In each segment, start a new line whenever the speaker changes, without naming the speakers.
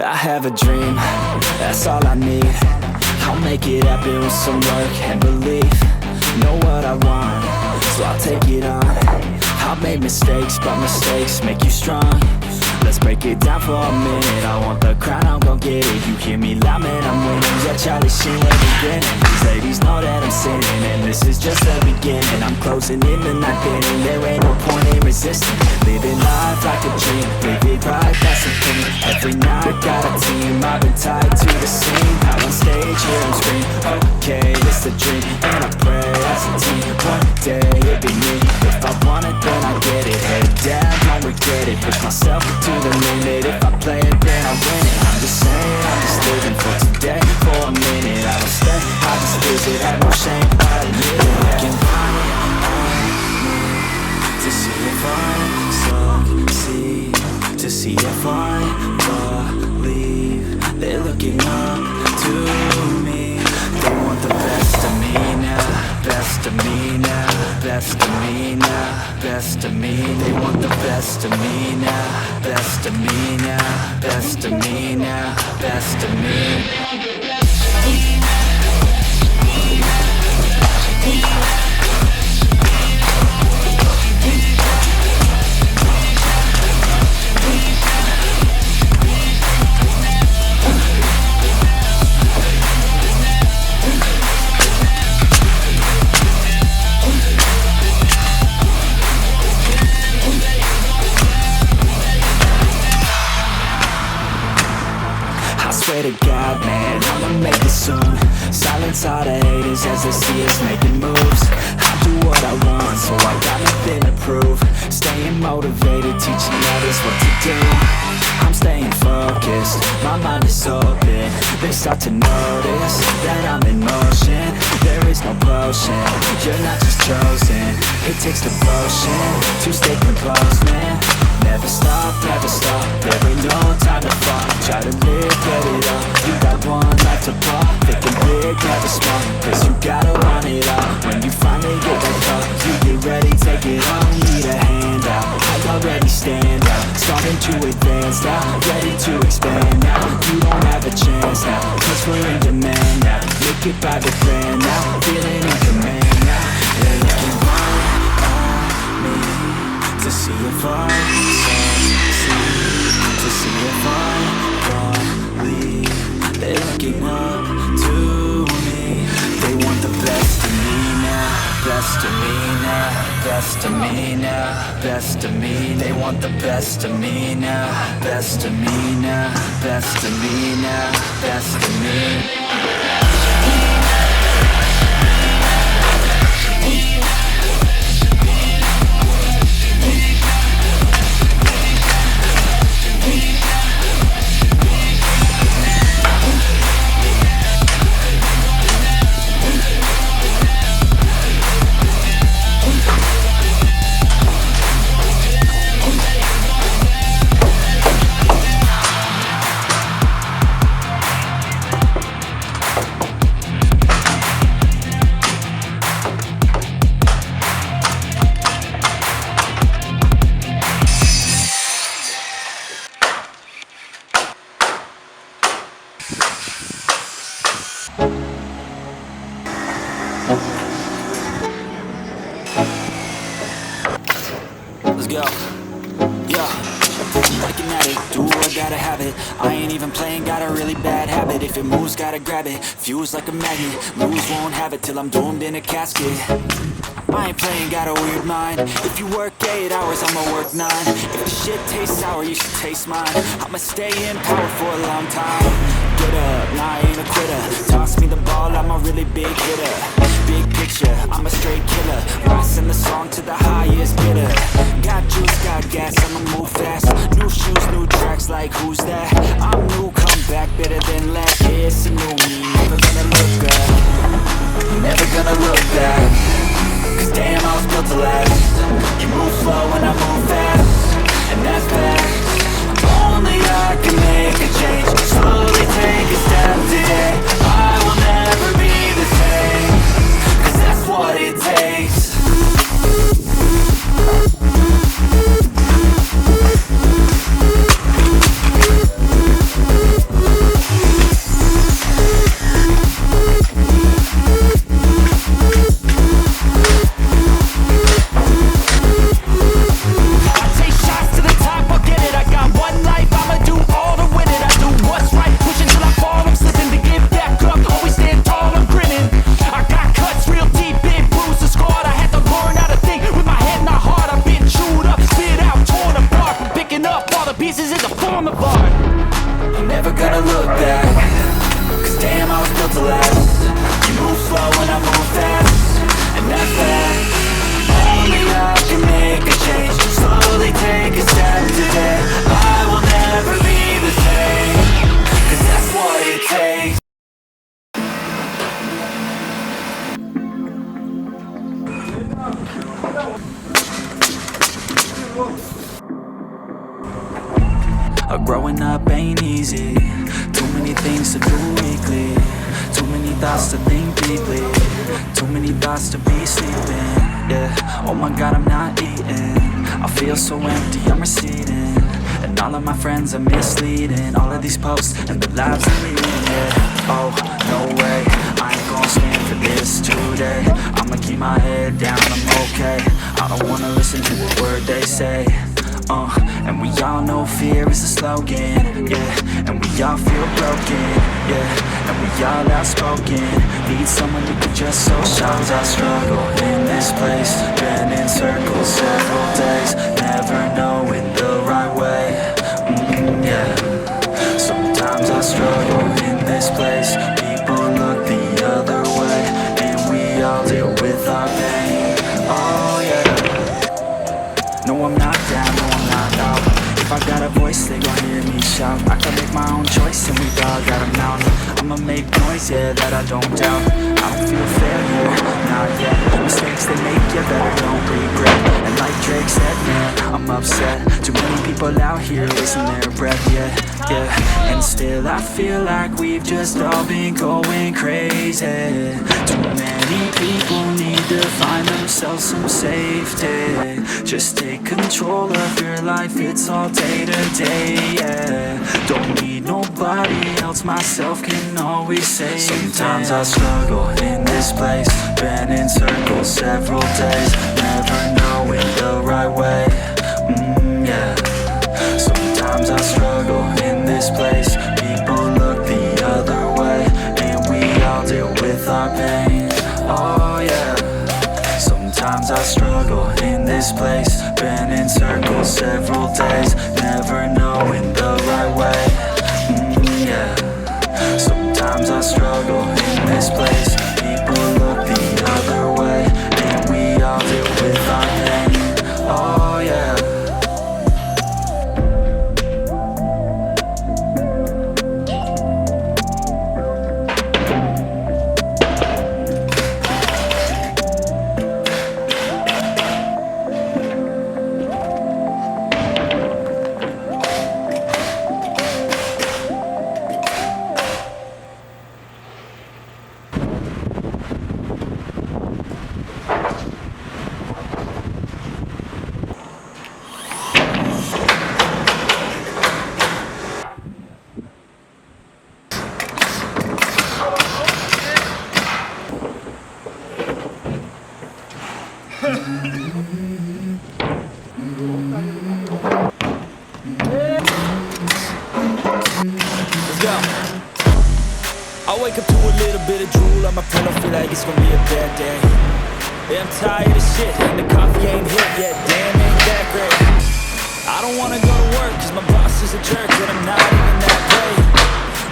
I have a dream, that's all I need. I'll make it happen with some work and belief. Know what I want, so I'll take it on. I've made mistakes, but mistakes make you strong. Let's break it down for a minute. I want the crown, I'm gon' get it. You hear me loud, man, I'm winning. Yeah, Charlie Sheen will begin. These ladies know that I'm sinning, and this is just the beginning. I'm closing in the ninth inning. There ain't no point in resisting. Living life like a dream, live it right, that's the thing. Every night, got a team, I've been tied to the scene. Out on stage, hear them scream, okay, it's a dream. And I pray as a team, one day it'll be me. If I want it, then I get it. Head down, don't regret it. Push myself to the limit. If I play it, then I win it. I'm just saying, I'm just living for today. For a minute, I don't stay, I just visit. Have no shame, I admit it. Looking to see if I succeed, to see if I believe. They're looking up to me. They want the best of me now, best of me now, best of me now, best of me. They want the best of me now, best of me now, best of me now, best of me. Swear to God, man, I'ma make it soon. Silence all the haters as they see us making moves. I do what I want, so I got nothing to prove. Staying motivated, teaching others what to do. I'm staying focused, my mind is open. They start to notice that I'm in motion. There is no potion, you're not just chosen. It takes devotion to stay composed, man. Never stop, there ain't no time to fall. Try to live, get it up, you got one life to pop. Thinking big, never small, cause you gotta want it all. When you finally get that call, you get ready, take it on. Need a hand out, I already stand out. Starting to advance now, ready to expand now. You don't have a chance now, cause we're in demand now. Make it by the plan now, feeling in command now. They're looking right at me to see if I succeed, to see if I believe. They're looking up to me. They want the best of me now, best of me now, best of me now, best of me. They want the best of me now, best of me now, best of me now, best of me. Let's go. Yeah. Looking at it, do I gotta have it. I ain't even playing, got a really bad habit. If it moves, gotta grab it. Fuse like a magnet. Lose, won't have it till I'm doomed in a casket. I ain't playing, got a weird mind. If you work 8 hours, I'ma work 9. If the shit tastes sour, you should taste mine. I'ma stay in power for a long time. Get up, nah, I ain't a quitter. Toss me the ball, I'm a really big hitter. Big picture, I'm a straight killer. Rising the song to the highest bidder. Got juice, got gas, I'ma move fast. New shoes, new tracks, like who's that? I'm new, come back, better than last. Yeah, it's a new me, never gonna look back. Never gonna look back. Cause damn, I was built to last. You move slow and I move fast, and that's fast. Only I can make a change. Slowly take a step today. I will never be the same, cause that's what it takes. Growing up ain't easy. Too many things to do weekly. Too many thoughts to think deeply. Too many thoughts to be sleeping. Yeah, oh my God, I'm not eating. I feel so empty, I'm receding. And all of my friends are misleading. All of these posts and the lives I'm leading. Yeah, oh, no way, I ain't gon' stand for this today. I'ma keep my head down, I'm okay. I don't wanna listen to a word they say. And we all know fear is a slogan, yeah. And we all feel broken, yeah. And we all outspoken. Need someone who can just so. Sometimes I struggle in this place. Been in circles several days. Never knowing the right way, yeah. Sometimes I struggle in this place. People look the other way. And we all deal with our pain, oh yeah. No, I'm not down, no, I'm not out. If I got a voice, they gon' hear me shout. I can make my own choice and we all got a mouth. I'ma make noise, yeah, that I don't doubt. I don't feel failure, not yet. Mistakes they make, yeah, better don't regret. And like Drake said, man, I'm upset. Too many people out here wasting their breath, yeah. And still I feel like we've just all been going crazy. Too many people need to find themselves some safety. Just take control of your life, it's all day to day, yeah. Don't need nobody else, myself can always save. Sometimes I struggle in this place. Been in circles several days. Never knowing the right way, yeah. Sometimes I struggle in this place. People look the other way. And we all deal with our pain, oh yeah. Sometimes I struggle in this place. Been in circles several days. Never knowing the right way, yeah. Sometimes I struggle in this place. People look the other way. And we all deal with our pain, oh yeah. I wake up to a little bit of drool on my pillow, feel like it's gonna be a bad day. Yeah, I'm tired of shit, and the coffee ain't hit yet, damn, ain't that great. I don't wanna go to work, cause my boss is a jerk, but I'm not even that great.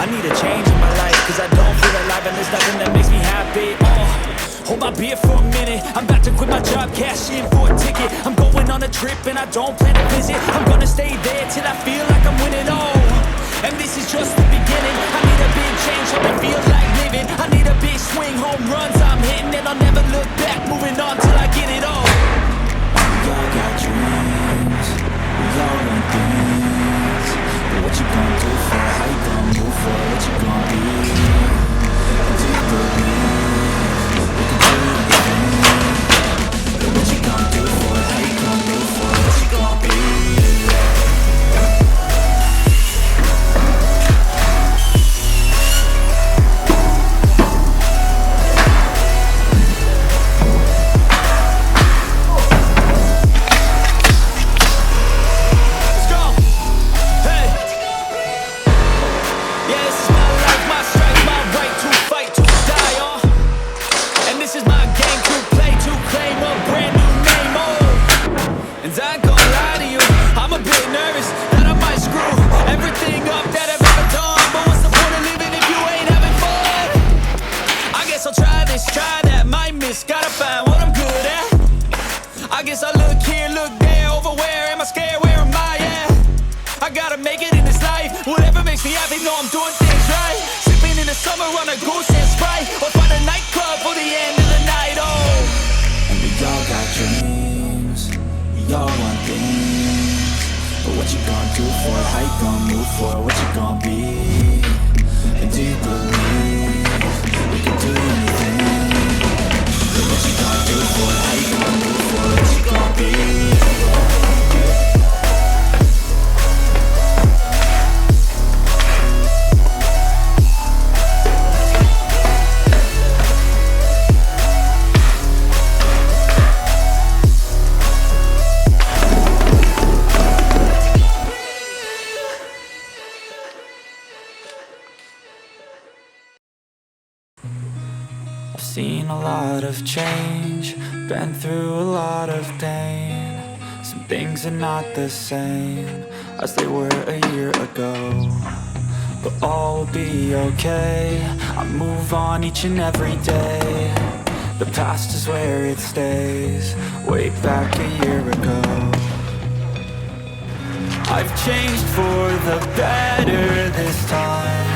I need a change in my life, cause I don't feel alive, and there's nothing that makes me happy. Hold my beer for a minute, I'm about to quit my job, cash in for a ticket. I'm going on a trip, and I don't plan to visit. I'm gonna stay there till I feel like I'm winning, and this is just the beginning. I need a big change, something feels like living. I need a big swing, home runs I'm hitting, and I'll never look back, moving on till I get it all. We all got dreams, we all want things, but what you gonna do for it? How you gonna move for it? What you gonna be? And do you believe we can do anything? But what you gonna do for it? How you gonna move for it? What you gonna be? I guess I look here, look there, over where am I scared, where am I at? I gotta make it in this life, whatever makes me happy, know I'm doing things right. Sipping in the summer on a goose and Sprite, or find a nightclub for the end of the night, oh. And we all got dreams, for it? How you gon' move for it? What you gon' be? And do you believe we can do anything? But what you gon' do for it? How you gon' move for it? What you gon' be? I've seen a lot of change, been through a lot of pain. Some things are not the same as they were a year ago, but all will be okay. I move on each and every day. The past is where it stays, way back a year ago. I've changed for the better this time.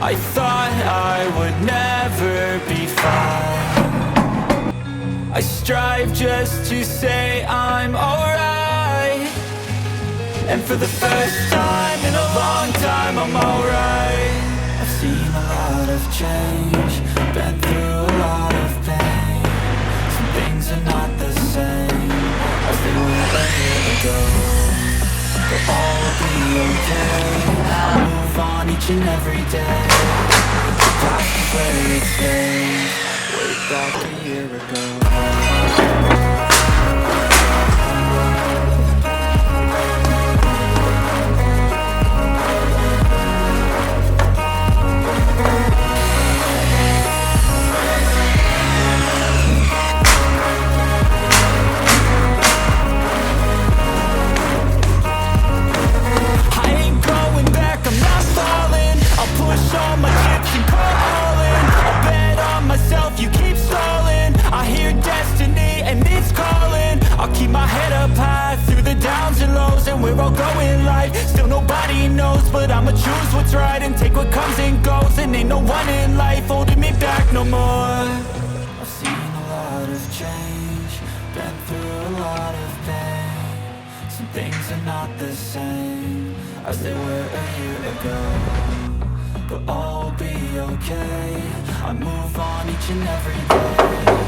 I thought I would never be fine. I strive just to say I'm alright, and for the first time in a long time I'm alright. I've seen a lot of change, been through a lot of pain. Some things are not the same as they were a year ago, but all will be okay. I'll move on each and every day. The past is where it stays, way back a year ago. But I'ma choose what's right and take what comes and goes. And ain't no one in life holding me back no more. I've seen a lot of change, been through a lot of pain. Some things are not the same as they were a year ago, but all will be okay. I move on each and every day.